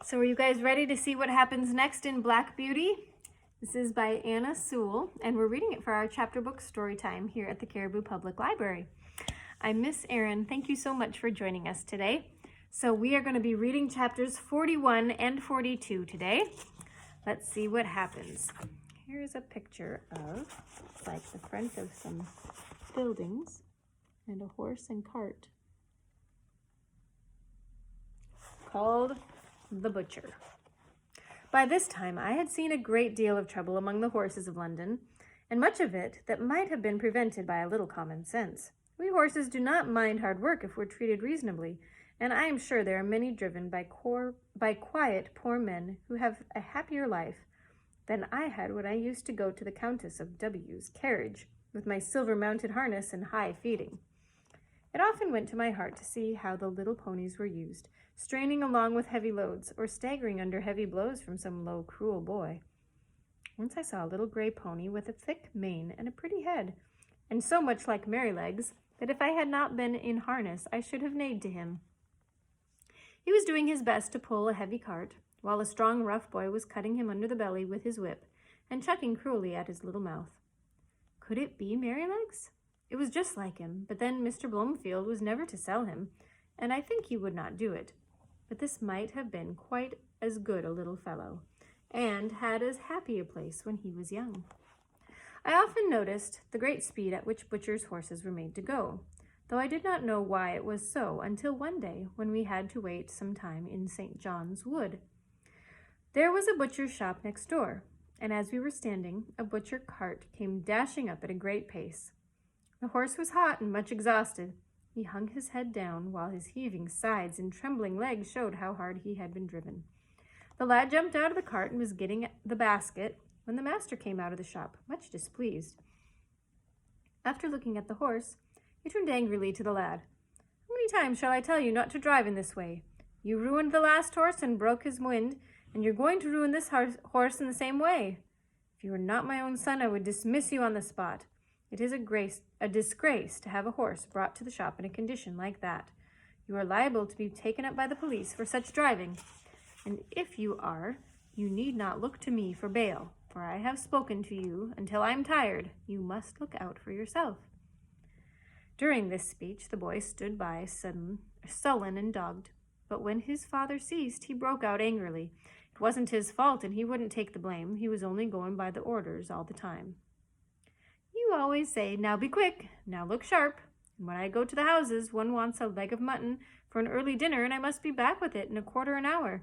So are you guys ready to see what happens next in Black Beauty? This is by Anna Sewell, and we're reading it for our chapter book story time here at the Caribou Public Library. I'm Miss Erin. Thank you so much for joining us today. So we are going to be reading chapters 41 and 42 today. Let's see what happens. Here's a picture of, like the front of some buildings and a horse and cart called The Butcher. By this time, I had seen a great deal of trouble among the horses of London, and much of it that might have been prevented by a little common sense. We horses do not mind hard work if we're treated reasonably, and I am sure there are many driven by quiet, poor men who have a happier life than I had when I used to go to the Countess of W.'s carriage with my silver-mounted harness and high feeding. It often went to my heart to see how the little ponies were used, straining along with heavy loads, or staggering under heavy blows from some low, cruel boy. Once I saw a little gray pony with a thick mane and a pretty head, and so much like Merrylegs that if I had not been in harness, I should have neighed to him. He was doing his best to pull a heavy cart, while a strong, rough boy was cutting him under the belly with his whip and chucking cruelly at his little mouth. Could it be Merrylegs? It was just like him, but then Mr. Blomefield was never to sell him, and I think he would not do it. But this might have been quite as good a little fellow, and had as happy a place when he was young. I often noticed the great speed at which butchers' horses were made to go, though I did not know why it was so until one day when we had to wait some time in St. John's Wood. There was a butcher's shop next door, and as we were standing, a butcher cart came dashing up at a great pace. The horse was hot and much exhausted. He hung his head down, while his heaving sides and trembling legs showed how hard he had been driven. The lad jumped out of the cart and was getting the basket when the master came out of the shop, much displeased. After looking at the horse, he turned angrily to the lad. "How many times shall I tell you not to drive in this way? You ruined the last horse and broke his wind, and you're going to ruin this horse in the same way. If you were not my own son, I would dismiss you on the spot. It is a disgrace to have a horse brought to the shop in a condition like that. You are liable to be taken up by the police for such driving, and if you are, you need not look to me for bail, for I have spoken to you until I am tired. You must look out for yourself." During this speech, the boy stood by, sullen and dogged, but when his father ceased, he broke out angrily. It wasn't his fault, and he wouldn't take the blame. He was only going by the orders all the time. "You always say, 'Now be quick, now look sharp,' and when I go to the houses, one wants a leg of mutton for an early dinner, and I must be back with it in a quarter an hour.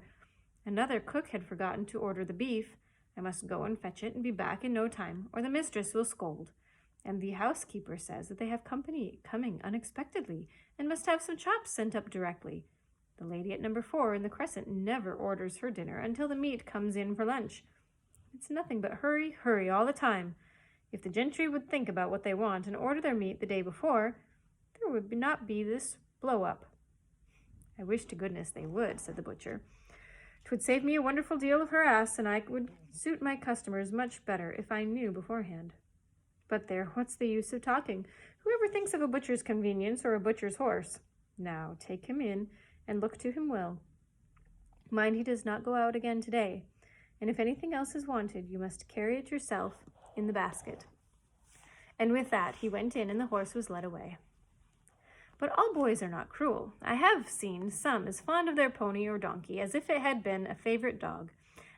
Another cook had forgotten to order the beef. I must go and fetch it and be back in no time, or the mistress will scold. And the housekeeper says that they have company coming unexpectedly, and must have some chops sent up directly. The lady at number 4 in the Crescent never orders her dinner until the meat comes in for lunch. It's nothing but hurry, hurry all the time. If the gentry would think about what they want and order their meat the day before, there would not be this blow-up." "I wish to goodness they would," said the butcher. "'Twould save me a wonderful deal of harass, and I would suit my customers much better if I knew beforehand. But there, what's the use of talking? Whoever thinks of a butcher's convenience or a butcher's horse? Now, take him in and look to him well. Mind he does not go out again today, and if anything else is wanted, you must carry it yourself in the basket." And with that, he went in, and the horse was led away. But all boys are not cruel. I have seen some as fond of their pony or donkey as if it had been a favorite dog,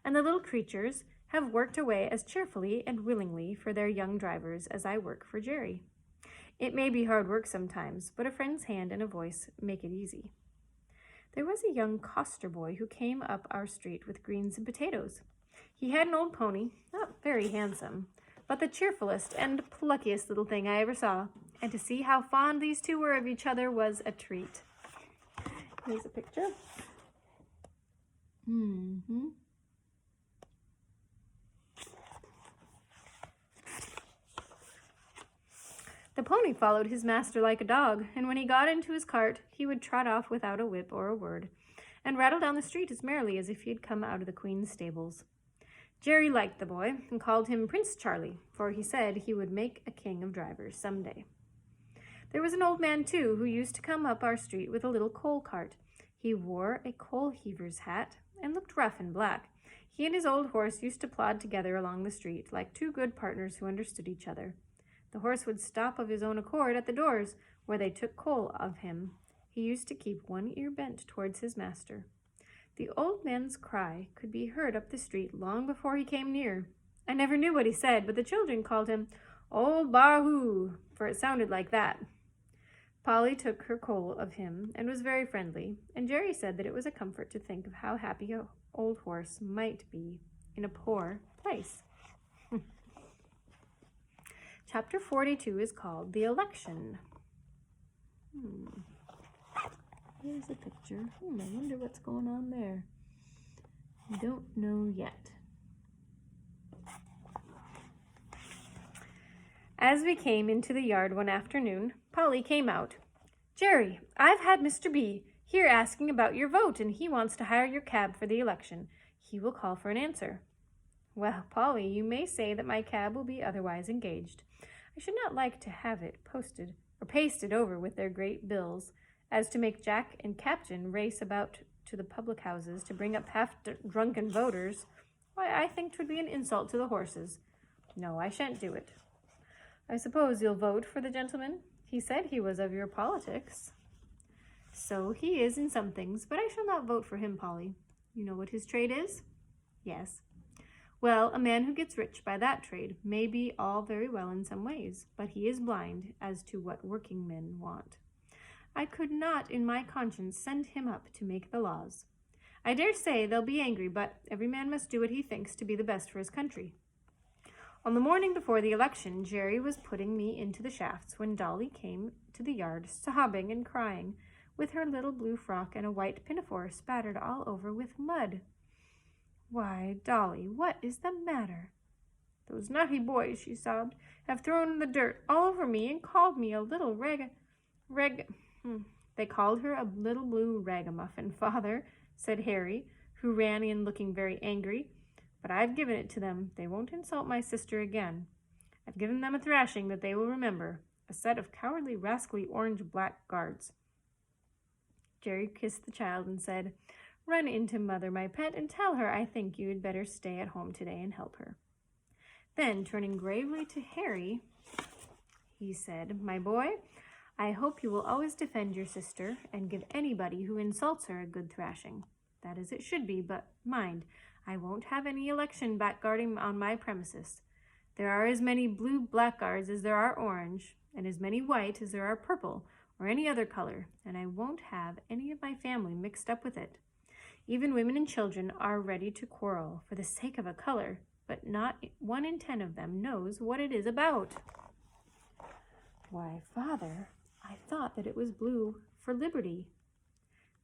and the little creatures have worked away as cheerfully and willingly for their young drivers as I work for Jerry. It may be hard work sometimes, but a friend's hand and a voice make it easy. There was a young coster boy who came up our street with greens and potatoes. He had an old pony, not very handsome, but the cheerfulest and pluckiest little thing I ever saw, and to see how fond these two were of each other was a treat. Here's a picture. The pony followed his master like a dog, and when he got into his cart, he would trot off without a whip or a word, and rattle down the street as merrily as if he had come out of the Queen's stables. Jerry liked the boy and called him Prince Charlie, for he said he would make a king of drivers some day. There was an old man, too, who used to come up our street with a little coal cart. He wore a coal heaver's hat and looked rough and black. He and his old horse used to plod together along the street like two good partners who understood each other. The horse would stop of his own accord at the doors where they took coal of him. He used to keep one ear bent towards his master. The old man's cry could be heard up the street long before he came near. I never knew what he said, but the children called him Old Bahoo, for it sounded like that. Polly took her coal of him and was very friendly, and Jerry said that it was a comfort to think of how happy an old horse might be in a poor place. Chapter 42 is called The Election. Here's a picture. I wonder what's going on there. I don't know yet. As we came into the yard one afternoon, Polly came out. Jerry, I've had Mr. B here asking about your vote, and he wants to hire your cab for the election. He will call for an answer. Well, Polly, you may say that my cab will be otherwise engaged. I should not like to have it posted or pasted over with their great bills, as to make Jack and Captain race about to the public houses to bring up half-drunken voters. Why, I think 'twould be an insult to the horses. No, I shan't do it. I suppose you'll vote for the gentleman? He said he was of your politics. So he is in some things, but I shall not vote for him, Polly. You know what his trade is? Yes. Well, a man who gets rich by that trade may be all very well in some ways, but he is blind as to what working men want. I could not in my conscience send him up to make the laws. I dare say they'll be angry, but every man must do what he thinks to be the best for his country. On the morning before the election, Jerry was putting me into the shafts when Dolly came to the yard, sobbing and crying, with her little blue frock and a white pinafore spattered all over with mud. Why, Dolly, what is the matter? Those naughty boys, she sobbed, have thrown the dirt all over me and called me a little They called her a little blue ragamuffin, father, said Harry, who ran in looking very angry. But I've given it to them. They won't insult my sister again. I've given them a thrashing that they will remember, a set of cowardly, rascally, orange blackguards. Jerry kissed the child and said, Run into Mother, my pet, and tell her I think you had better stay at home today and help her. Then, turning gravely to Harry, he said, My boy, I hope you will always defend your sister and give anybody who insults her a good thrashing. That is it should be, but mind, I won't have any election backguarding on my premises. There are as many blue blackguards as there are orange, and as many white as there are purple, or any other color, and I won't have any of my family mixed up with it. Even women and children are ready to quarrel for the sake of a color, but not 1 in 10 of them knows what it is about. Why, Father, I thought that it was blue for liberty.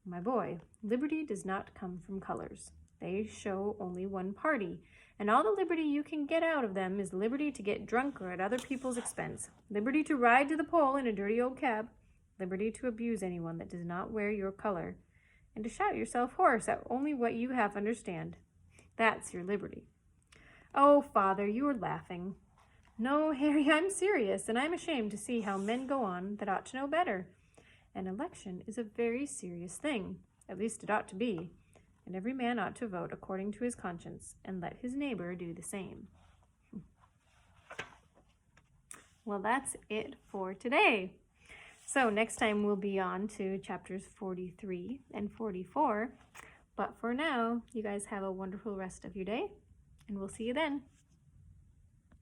My boy, liberty does not come from colors. They show only one party, and all the liberty you can get out of them is liberty to get drunk or at other people's expense, liberty to ride to the poll in a dirty old cab, liberty to abuse anyone that does not wear your color, and to shout yourself hoarse at only what you half understand. That's your liberty. Oh, Father, you are laughing. No, Harry, I'm serious, and I'm ashamed to see how men go on that ought to know better. An election is a very serious thing, at least it ought to be, and every man ought to vote according to his conscience, and let his neighbor do the same. Well, that's it for today. So next time we'll be on to chapters 43 and 44, but for now, you guys have a wonderful rest of your day, and we'll see you then.